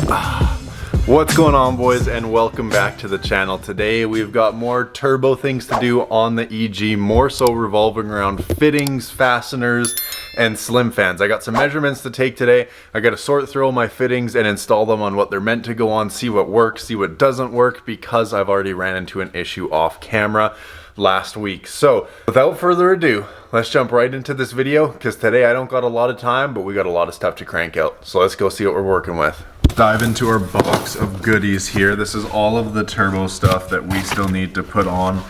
What's going on, boys, and welcome back to the channel. Today we've got more turbo things to do on the EG, more so revolving around fittings, fasteners, and slim fans. I got some measurements to take today. I got to sort through all my fittings and install them on what they're meant to go on, see what works, see what doesn't work, because I've already ran into an issue off camera last week. So without further ado, let's jump right into this video, because today I don't got a lot of time, but we got a lot of stuff to crank out. So let's go see what we're working with. Dive into our box of goodies here. This is all of the turbo stuff that we still need to put on.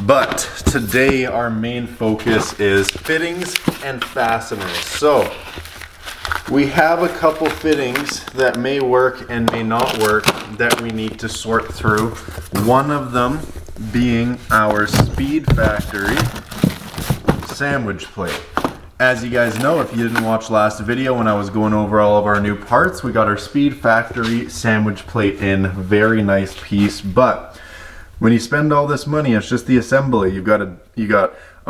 But today our main focus is fittings and fasteners. So we have a couple fittings that may work and may not work that we need to sort through. One of them being our Speed Factory sandwich plate. As you guys know, if you didn't watch last video when I was going over all of our new parts, we got our Speed Factory sandwich plate in. Very nice piece, but when you spend all this money, it's just the assembly. You got a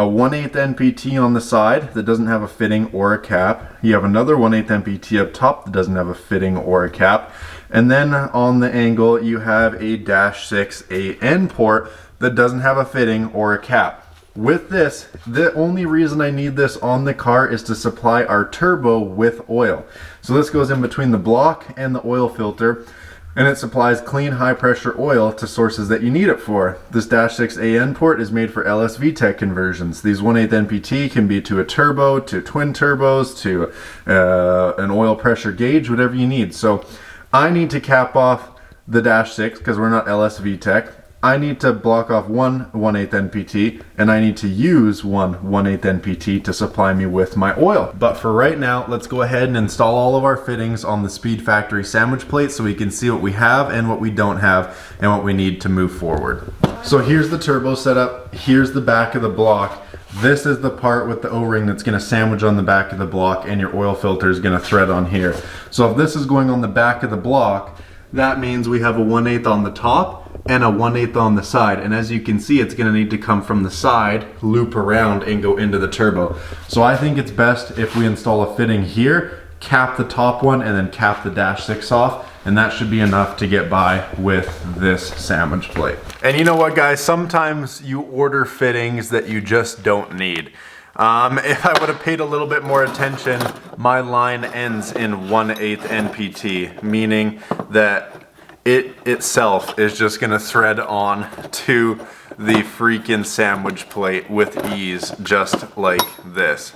1/8 NPT on the side that doesn't have a fitting or a cap. You have another 1/8 NPT up top that doesn't have a fitting or a cap. And then on the angle, you have a -6 AN port that doesn't have a fitting or a cap. With this, the only reason I need this on the car is to supply our turbo with oil. So this goes in between the block and the oil filter, and it supplies clean high pressure oil to sources that you need it for. This -6 AN port is made for LSV-Tech conversions. These 1/8 NPT can be to a turbo, to twin turbos, to an oil pressure gauge, whatever you need. So I need to cap off the -6 because we're not LSV-Tech. I need to block off one 1/8 NPT, and I need to use one 1/8 NPT to supply me with my oil. But for right now, let's go ahead and install all of our fittings on the Speed Factory sandwich plate so we can see what we have and what we don't have and what we need to move forward. So here's the turbo setup. Here's the back of the block. This is the part with the O-ring that's going to sandwich on the back of the block, and your oil filter is going to thread on here. So if this is going on the back of the block, that means we have a 1/8 on the top and a 1/8 on the side, and as you can see, it's going to need to come from the side, loop around, and go into the turbo. So I think it's best if we install a fitting here, cap the top one, and then cap the -6 off, and that should be enough to get by with this sandwich plate. And you know what, guys, sometimes you order fittings that you just don't need. If I would have paid a little bit more attention, my line ends in 1/8 NPT, meaning that it itself is just gonna thread on to the freaking sandwich plate with ease, just like this.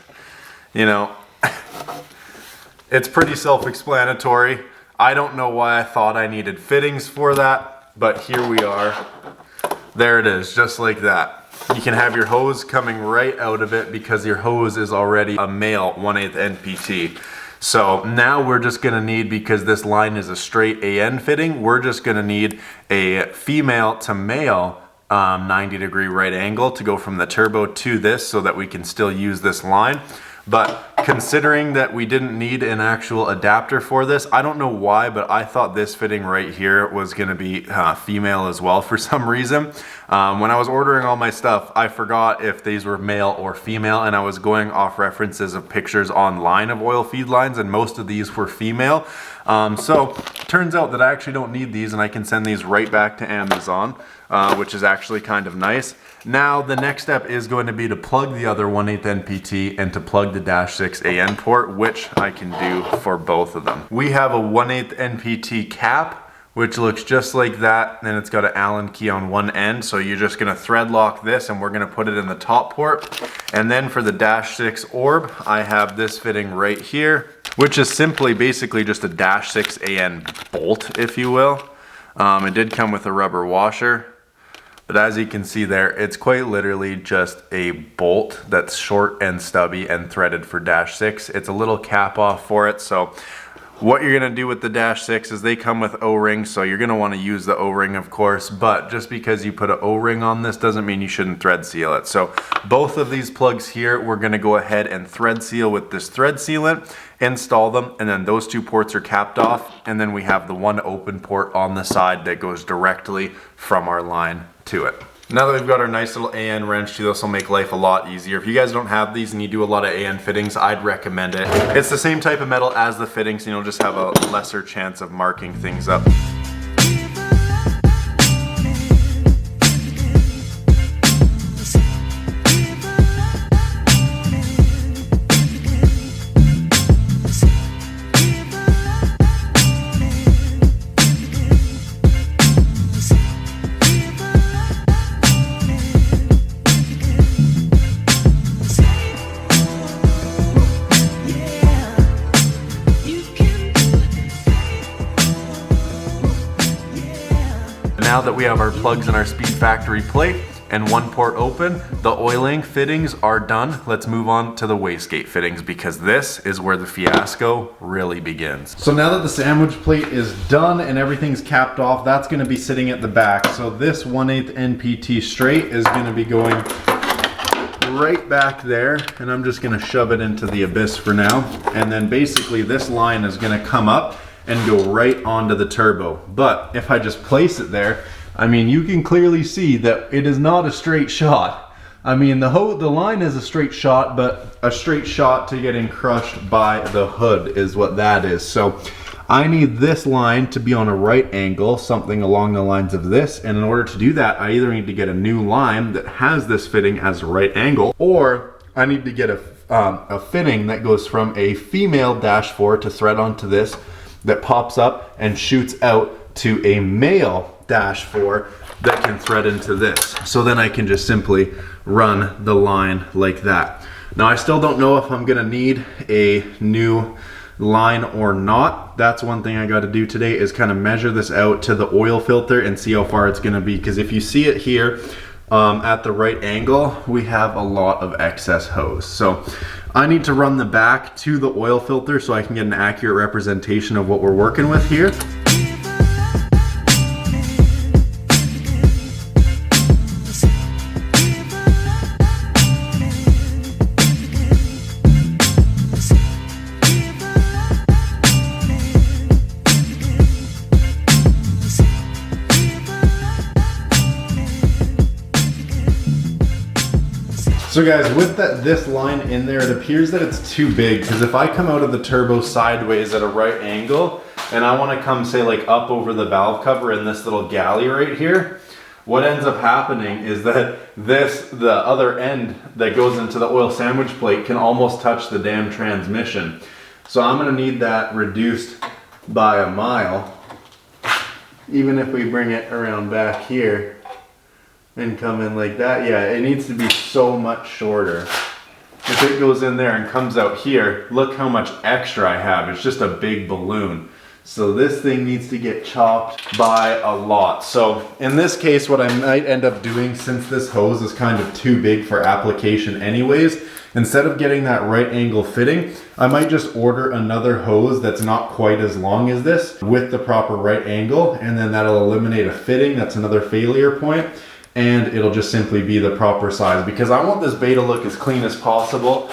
You know, it's pretty self-explanatory. I don't know why I thought I needed fittings for that, but here we are. There it is, just like that. You can have your hose coming right out of it because your hose is already a male 1/8 NPT. So now we're just gonna need, because this line is a straight AN fitting, we're just gonna need a female to male 90-degree right angle to go from the turbo to this so that we can still use this line. But considering that we didn't need an actual adapter for this, I don't know why, but I thought this fitting right here was gonna be female as well for some reason. When I was ordering all my stuff, I forgot if these were male or female, and I was going off references of pictures online of oil feed lines, and most of these were female. So turns out that I actually don't need these, and I can send these right back to Amazon, which is actually kind of nice. Now the next step is going to be to plug the other 1/8 NPT and to plug the -6 AN port, which I can do for both of them. We have a 1/8 NPT cap, which looks just like that, and it's got an Allen key on one end, so you're just gonna thread lock this, and we're gonna put it in the top port. And then for the -6 orb, I have this fitting right here, which is simply basically just a -6 AN bolt, if you will. It did come with a rubber washer, but as you can see there, it's quite literally just a bolt that's short and stubby and threaded for -6. It's a little cap off for it. So what you're gonna do with the -6 is they come with O-rings, so you're gonna wanna use the O-ring, of course, but just because you put an O-ring on this doesn't mean you shouldn't thread seal it. So both of these plugs here, we're gonna go ahead and thread seal with this thread sealant, install them, and then those two ports are capped off, and then we have the one open port on the side that goes directly from our line to it. Now that we've got our nice little AN wrench too, this will make life a lot easier. If you guys don't have these and you do a lot of AN fittings, I'd recommend it. It's the same type of metal as the fittings, and you'll just have a lesser chance of marking things up. Now that we have our plugs and our Speed Factory plate and one port open, the oiling fittings are done. Let's move on to the wastegate fittings, because this is where the fiasco really begins. So now that the sandwich plate is done and everything's capped off, that's gonna be sitting at the back. So this 1/8 NPT straight is gonna be going right back there, and I'm just gonna shove it into the abyss for now. And then basically this line is gonna come up and go right onto the turbo. But if I just place it there, I mean, you can clearly see that it is not a straight shot. I mean, the line is a straight shot, but a straight shot to getting crushed by the hood is what that is. So I need this line to be on a right angle, something along the lines of this. And in order to do that, I either need to get a new line that has this fitting as a right angle, or I need to get a fitting that goes from a female -4 to thread onto this, that pops up and shoots out to a male -4 that can thread into this. So then I can just simply run the line like that. Now I still don't know if I'm gonna need a new line or not. That's one thing I got to do today, is kind of measure this out to the oil filter and see how far it's gonna be. Because if you see it here at the right angle, we have a lot of excess hose. So I need to run the back to the oil filter so I can get an accurate representation of what we're working with here. So guys, with this line in there, it appears that it's too big, because if I come out of the turbo sideways at a right angle and I want to come, say, like up over the valve cover in this little galley right here, what ends up happening is that the other end that goes into the oil sandwich plate can almost touch the damn transmission. So I'm going to need that reduced by a mile, even if we bring it around back here and come in like that. Yeah, it needs to be so much shorter. If it goes in there and comes out here, look how much extra I have. It's just a big balloon. So this thing needs to get chopped by a lot. So in this case, what I might end up doing, since this hose is kind of too big for application anyways, instead of getting that right angle fitting, I might just order another hose that's not quite as long as this with the proper right angle, and then that'll eliminate a fitting. That's another failure point. And it'll just simply be the proper size, because I want this bay to look as clean as possible.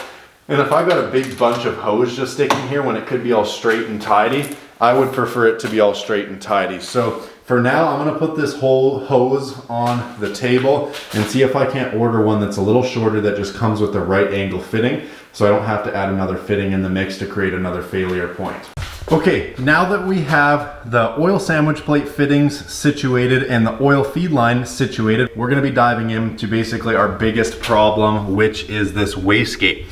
And if I got a big bunch of hose just sticking here when it could be all straight and tidy, I would prefer it to be all straight and tidy. So for now, I'm gonna put this whole hose on the table and see if I can't order one that's a little shorter that just comes with the right angle fitting, so I don't have to add another fitting in the mix to create another failure point. Okay, now that we have the oil sandwich plate fittings situated and the oil feed line situated, we're gonna be diving into basically our biggest problem, which is this wastegate.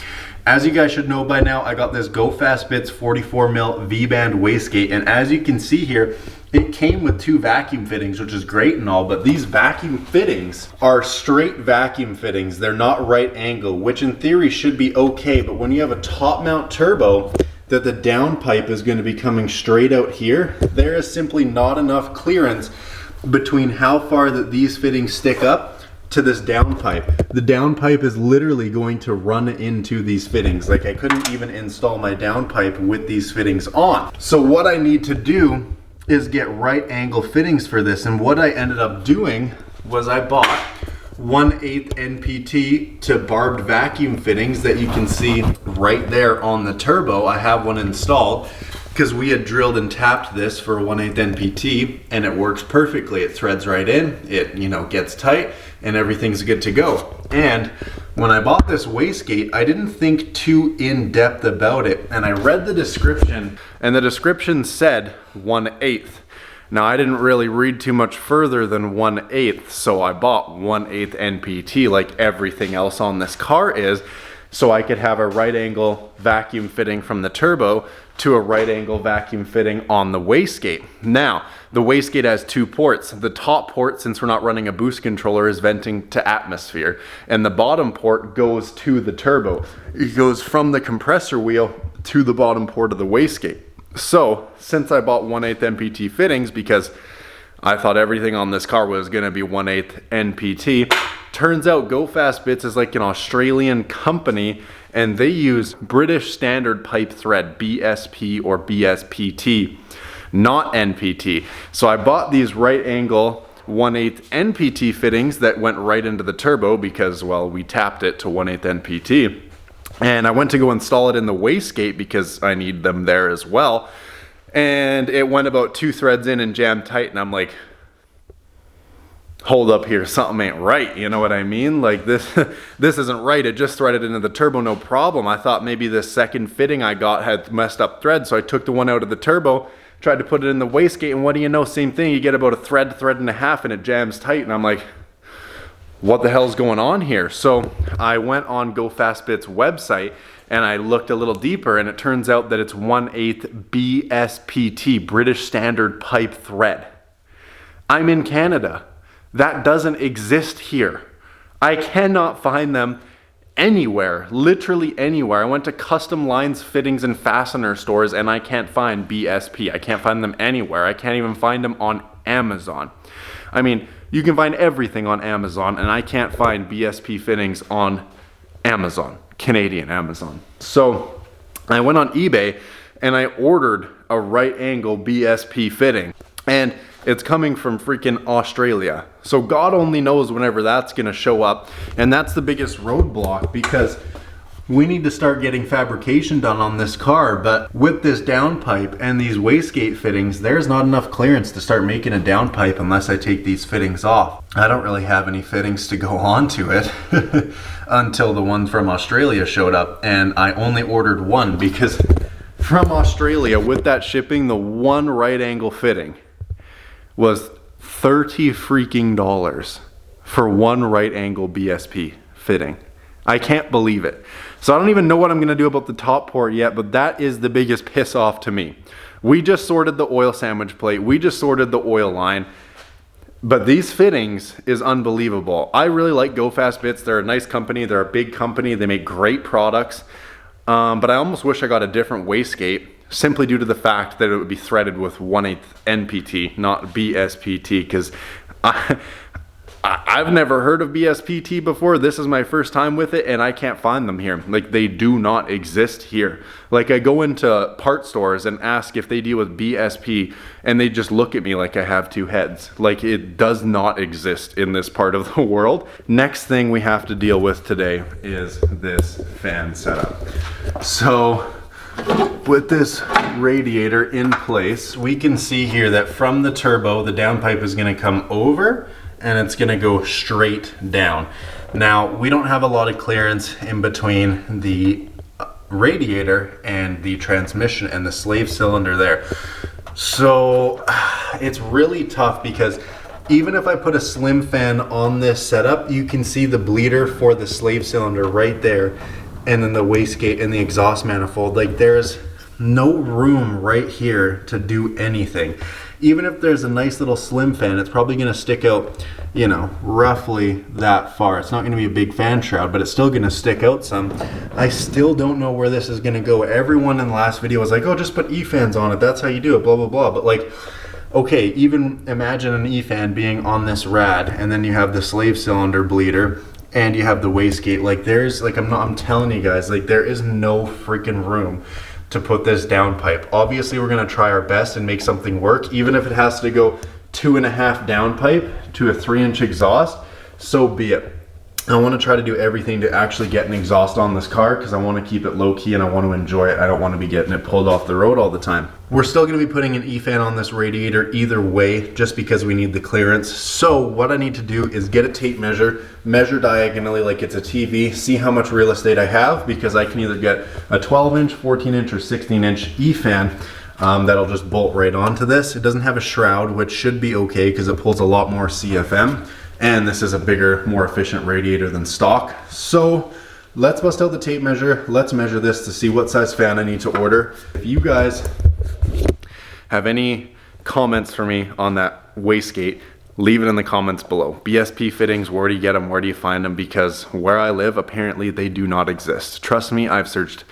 As you guys should know by now, I got this Go Fast Bits 44mm V-band wastegate, and as you can see here, it came with 2 vacuum fittings, which is great and all, but these vacuum fittings are straight vacuum fittings. They're not right angle, which in theory should be okay, but when you have a top mount turbo, that the downpipe is going to be coming straight out here, there is simply not enough clearance between how far that these fittings stick up to this downpipe. The downpipe is literally going to run into these fittings. Like, I couldn't even install my downpipe with these fittings on. So what I need to do is get right angle fittings for this, and what I ended up doing was I bought 1/8 NPT to barbed vacuum fittings that you can see right there on the turbo. I have one installed, because we had drilled and tapped this for 1/8 NPT and it works perfectly. It threads right in, it, you know, gets tight and everything's good to go. And when I bought this wastegate, I didn't think too in depth about it, and I read the description, and the description said 1/8. Now I didn't really read too much further than 1/8, so I bought 1/8 NPT like everything else on this car is, so I could have a right angle vacuum fitting from the turbo to a right angle vacuum fitting on the wastegate. Now, the wastegate has 2 ports. The top port, since we're not running a boost controller, is venting to atmosphere, and the bottom port goes to the turbo. It goes from the compressor wheel to the bottom port of the wastegate. So, since I bought 1/8 NPT fittings, because I thought everything on this car was gonna be 1/8 NPT, turns out Go Fast Bits is like an Australian company, and they use British Standard Pipe Thread, BSP or BSPT, not NPT. So I bought these right angle 1/8 NPT fittings that went right into the turbo because, well, we tapped it to 1/8 NPT. And I went to go install it in the wastegate because I need them there as well. And it went about 2 threads in and jammed tight, and I'm like, hold up here, something ain't right, you know what I mean? Like this isn't right. It just threaded into the turbo, no problem. I thought maybe the second fitting I got had messed up thread, so I took the one out of the turbo, tried to put it in the wastegate, and what do you know, same thing. You get about a thread and a half, and it jams tight, and I'm like, what the hell's going on here? So I went on Go Fast Bits website, and I looked a little deeper, and it turns out that it's 1/8 BSPT, British Standard Pipe Thread. I'm in Canada. That doesn't exist here. I cannot find them anywhere, literally anywhere. I went to custom lines, fittings, and fastener stores, and I can't find BSP. I can't find them anywhere. I can't even find them on Amazon. I mean, you can find everything on Amazon, and I can't find BSP fittings on Amazon, Canadian Amazon. So I went on eBay and I ordered a right angle BSP fitting, and it's coming from freaking Australia. So God only knows whenever that's gonna show up. And that's the biggest roadblock, because we need to start getting fabrication done on this car. But with this downpipe and these wastegate fittings, there's not enough clearance to start making a downpipe unless I take these fittings off. I don't really have any fittings to go onto it until the one from Australia showed up. And I only ordered one because from Australia, with that shipping, the one right angle fitting was $30 freaking for one right angle BSP fitting. I can't believe it. So I don't even know what I'm gonna do about the top port yet, but that is the biggest piss off to me. We just sorted the oil sandwich plate. We just sorted the oil line. But these fittings is unbelievable. I really like Go Fast Bits. They're a nice company. They're a big company. They make great products. But I almost wish I got a different wastegate, simply due to the fact that it would be threaded with 1/8 NPT, not BSPT, because I've never heard of BSPT before. This is my first time with it, and I can't find them here. Like, they do not exist here. Like, I go into part stores and ask if they deal with BSP, and they just look at me like I have 2 heads. Like, it does not exist in this part of the world. Next thing we have to deal with today is this fan setup. So with this radiator in place, we can see here that from the turbo, the downpipe is going to come over and it's going to go straight down. Now, we don't have a lot of clearance in between the radiator and the transmission and the slave cylinder there. So it's really tough, because even if I put a slim fan on this setup, you can see the bleeder for the slave cylinder right there, and then the wastegate and the exhaust manifold. Like, there's no room right here to do anything. Even if there's a nice little slim fan, it's probably going to stick out, you know, roughly that far. It's not going to be a big fan shroud, but it's still going to stick out some. I still don't know where this is going to go. Everyone in the last video was like, oh, just put E-fans on it. That's how you do it, blah, blah, blah. But like, okay, even imagine an E-fan being on this rad, and then you have the slave cylinder bleeder, and you have the wastegate. Like, there's, like, I'm telling you guys, like, there is no freaking room to put this downpipe. Obviously, we're gonna try our best and make something work, even if it has to go 2.5 downpipe to a 3-inch exhaust, so be it. I want to try to do everything to actually get an exhaust on this car because I want to keep it low key and I want to enjoy it. I don't want to be getting it pulled off the road all the time. We're still going to be putting an E-fan on this radiator either way, just because we need the clearance. So what I need to do is get a tape measure diagonally like it's a TV, see how much real estate I have, because I can either get a 12-inch, 14-inch, or 16-inch E-fan that'll just bolt right onto this. It doesn't have a shroud, which should be okay because it pulls a lot more CFM. And this is a bigger, more efficient radiator than stock. So let's bust out the tape measure. Let's measure this to see what size fan I need to order. If you guys have any comments for me on that wastegate, leave it in the comments below. BSP fittings, where do you get them? Where do you find them? Because where I live, apparently they do not exist. Trust me, I've searched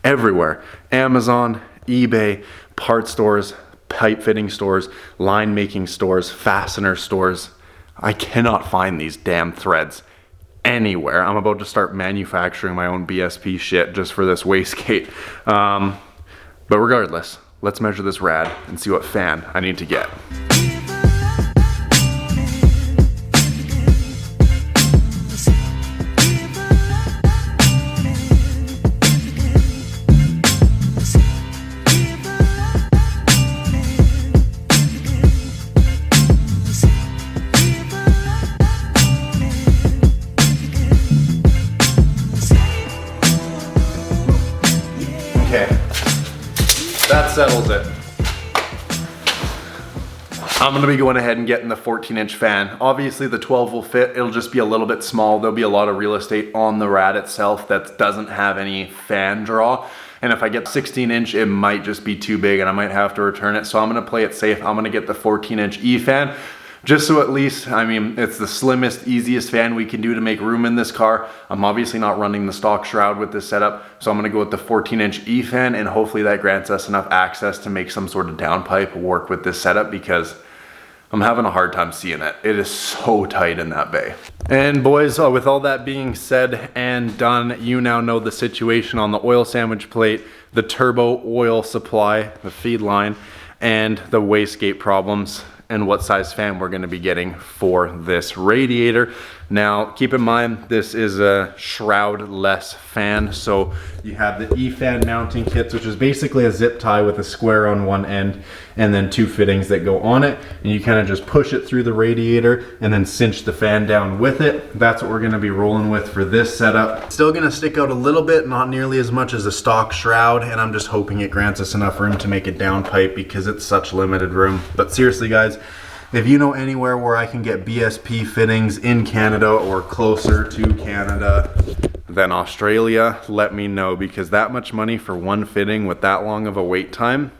everywhere. Amazon, eBay, part stores, pipe fitting stores, line making stores, fastener stores. I cannot find these damn threads anywhere. I'm about to start manufacturing my own BSP shit just for this wastegate. But regardless, let's measure this rad and see what fan I need to get. That settles it. I'm gonna be going ahead and getting the 14-inch fan. Obviously the 12 will fit, it'll just be a little bit small. There'll be a lot of real estate on the rad itself that doesn't have any fan draw. And if I get 16-inch, it might just be too big and I might have to return it. So I'm gonna play it safe. I'm gonna get the 14-inch E-fan. Just so at least, I mean, it's the slimmest, easiest fan we can do to make room in this car. I'm obviously not running the stock shroud with this setup, so I'm gonna go with the 14-inch E-fan, and hopefully that grants us enough access to make some sort of downpipe work with this setup, because I'm having a hard time seeing it. It is so tight in that bay. And boys, with all that being said and done, you now know the situation on the oil sandwich plate, the turbo oil supply, the feed line, and the wastegate problems, and what size fan we're going to be getting for this radiator. Now keep in mind, this is a shroud-less fan, so you have the E-fan mounting kits, which is basically a zip tie with a square on one end and then two fittings that go on it, and you kind of just push it through the radiator and then cinch the fan down with it. That's what we're going to be rolling with for this setup. Still going to stick out a little bit, not nearly as much as a stock shroud, and I'm just hoping it grants us enough room to make it downpipe because it's such limited room. But seriously guys, if you know anywhere where I can get BSP fittings in Canada or closer to Canada than Australia, let me know, because that much money for one fitting with that long of a wait time,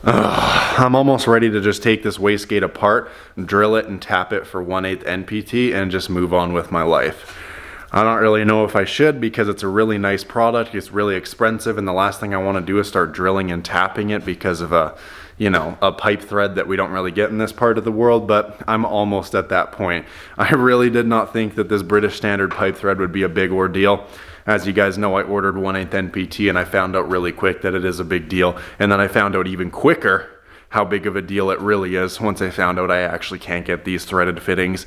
I'm almost ready to just take this wastegate apart, drill it and tap it for 1/8 NPT and just move on with my life. I don't really know if I should, because it's a really nice product, it's really expensive, and the last thing I want to do is start drilling and tapping it because of a pipe thread that we don't really get in this part of the world. But I'm almost at that point. I really did not think that this British standard pipe thread would be a big ordeal. As you guys know, I ordered 1/8 NPT and I found out really quick that it is a big deal. And then I found out even quicker how big of a deal it really is once I found out I actually can't get these threaded fittings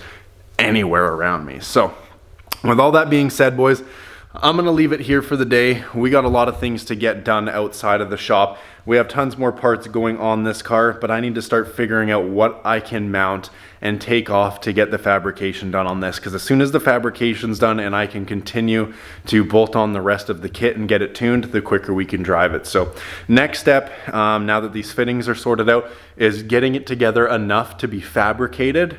anywhere around me. So with all that being said, boys, I'm gonna leave it here for the day. We got a lot of things to get done outside of the shop. We have tons more parts going on this car, but I need to start figuring out what I can mount and take off to get the fabrication done on this, because as soon as the fabrication's done and I can continue to bolt on the rest of the kit and get it tuned, the quicker we can drive it. So next step, now that these fittings are sorted out, is getting it together enough to be fabricated,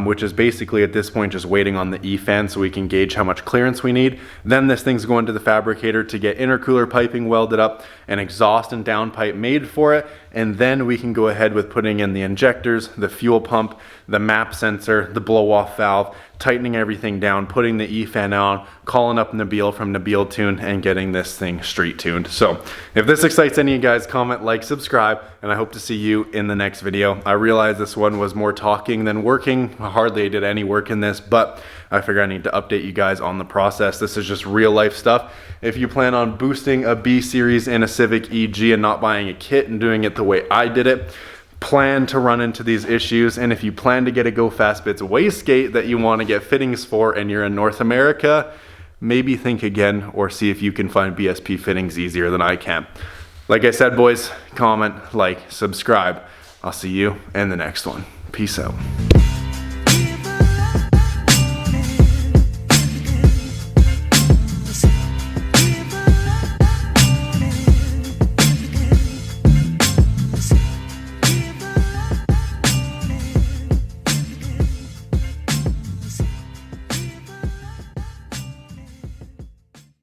which is basically at this point just waiting on the E-fan so we can gauge how much clearance we need. Then this thing's going to the fabricator to get intercooler piping welded up, an exhaust and downpipe made for it, and then we can go ahead with putting in the injectors, the fuel pump, the map sensor, the blow-off valve, tightening everything down, putting the E-fan on, calling up Nabil from Nabil Tune, and getting this thing street tuned. So if this excites any of you guys, comment, like, subscribe, and I hope to see you in the next video. I realize this one was more talking than working. Hardly did any work in this, but I figure I need to update you guys on the process. This is just real life stuff. If you plan on boosting a B series in a Civic EG and not buying a kit and doing it the way I did it, plan to run into these issues, and if you plan to get a Go Fast Bits wastegate that you want to get fittings for and you're in North America, maybe think again or see if you can find BSP fittings easier than I can. Like I said, boys, comment, like, subscribe. I'll see you in the next one. Peace out.